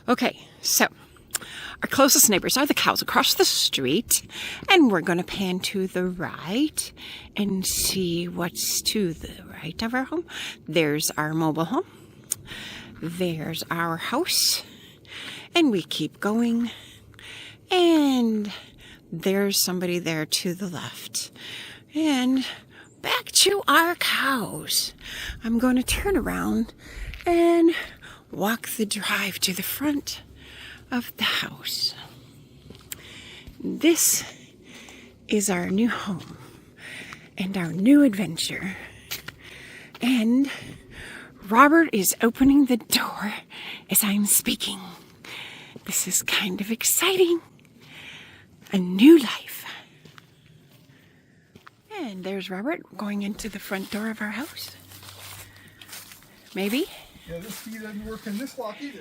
Okay, so our closest neighbors are the cows across the street, and we're going to pan to the right and see what's to the right of our home. There's our mobile home. There's our house. And we keep going. And there's somebody there to the left. And back to our cows. I'm going to turn around and walk the drive to the front of the house. This is our new home and our new adventure. And Robert is opening the door as I'm speaking. This is kind of exciting. A new life. And there's Robert going into the front door of our house. Maybe? Yeah, this key doesn't work in this lock either.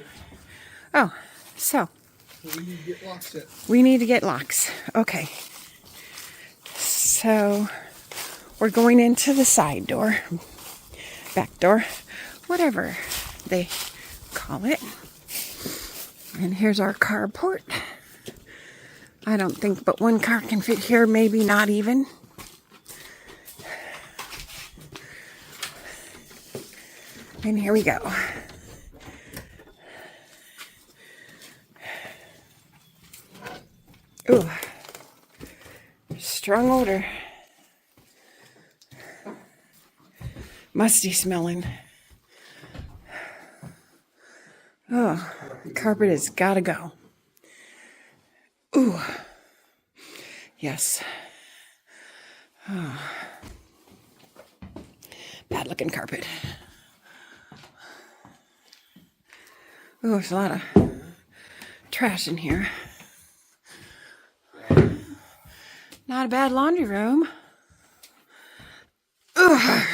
Oh, so we need to get locks set. We need to get locks. Okay. So we're going into the side door, back door, whatever they call it. And here's our carport. I don't think but one car can fit here, maybe not even. And here we go. Ooh, strong odor. Musty smelling. Oh, the carpet has got to go. Ooh, yes. Oh. Bad looking carpet. Oh, there's a lot of trash in here. Not a bad laundry room. Ugh.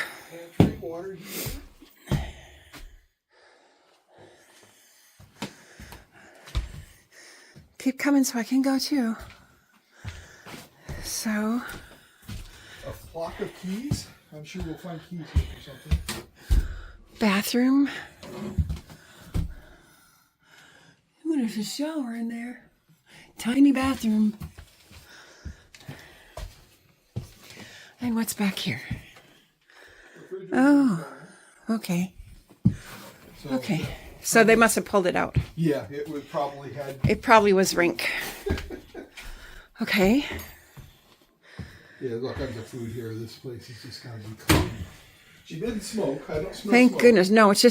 Keep coming so I can go too. So. A flock of keys? I'm sure we'll find keys here or something. Bathroom. Ooh, there's a shower in there. Tiny bathroom. And what's back here? Oh, okay. Okay. So they must have pulled it out. Yeah, it would probably had. It probably was rink. Okay. Yeah, there's all kinds of food here. This place is just kind of clean. She didn't smoke. I don't smell Thank smoke. goodness. No, it's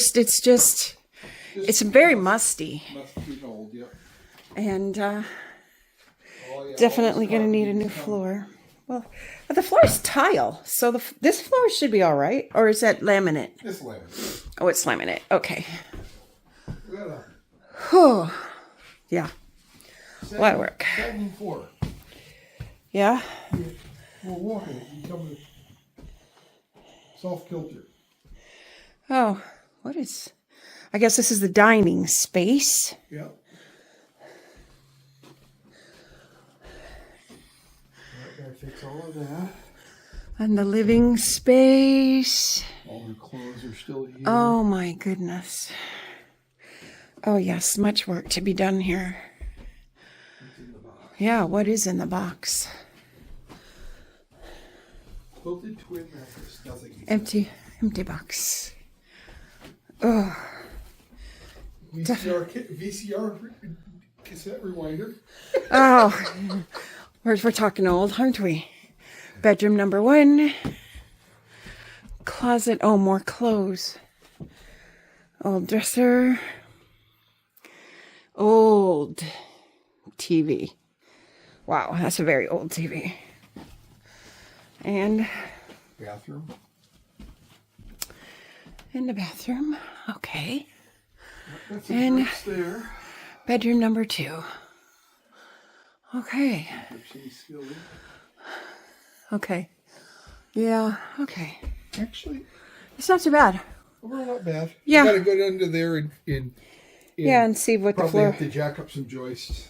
very musty. Musty and old, yep. And Oh, yeah, definitely going to need a new floor. Well, but the floor is tile, so this floor should be all right. Or is that laminate? It's laminate. Oh, it's laminate. Okay. We got a Oh, yeah. A lot of work. 74. Yeah? We're walking it. You come with self-kilter. Oh, what is... I guess this is the dining space. Yep. That fix all of that. And the living space. All her clothes are still here. Oh, my goodness. Oh, yes, much work to be done here. What's in the box? Yeah, what is in the box? Quilted twin mattress. Nothing. Empty box. Oh. VCR cassette rewinder. Oh, we're talking old, aren't we? Bedroom number 1. Closet. Oh, more clothes. Old dresser. Old TV. Wow, that's a very old TV. And Bathroom. in the bathroom. Okay. That's And there. bedroom number 2. Okay. Okay. Yeah, okay. Actually, It's not too bad. we're not bad. Yeah. You gotta go under there and Yeah, and see what the probably floor... have to jack up some joists.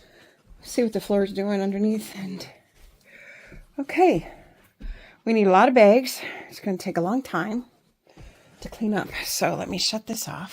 See what the floor is doing underneath. And okay. We need a lot of bags. It's going to take a long time to clean up. So let me shut this off.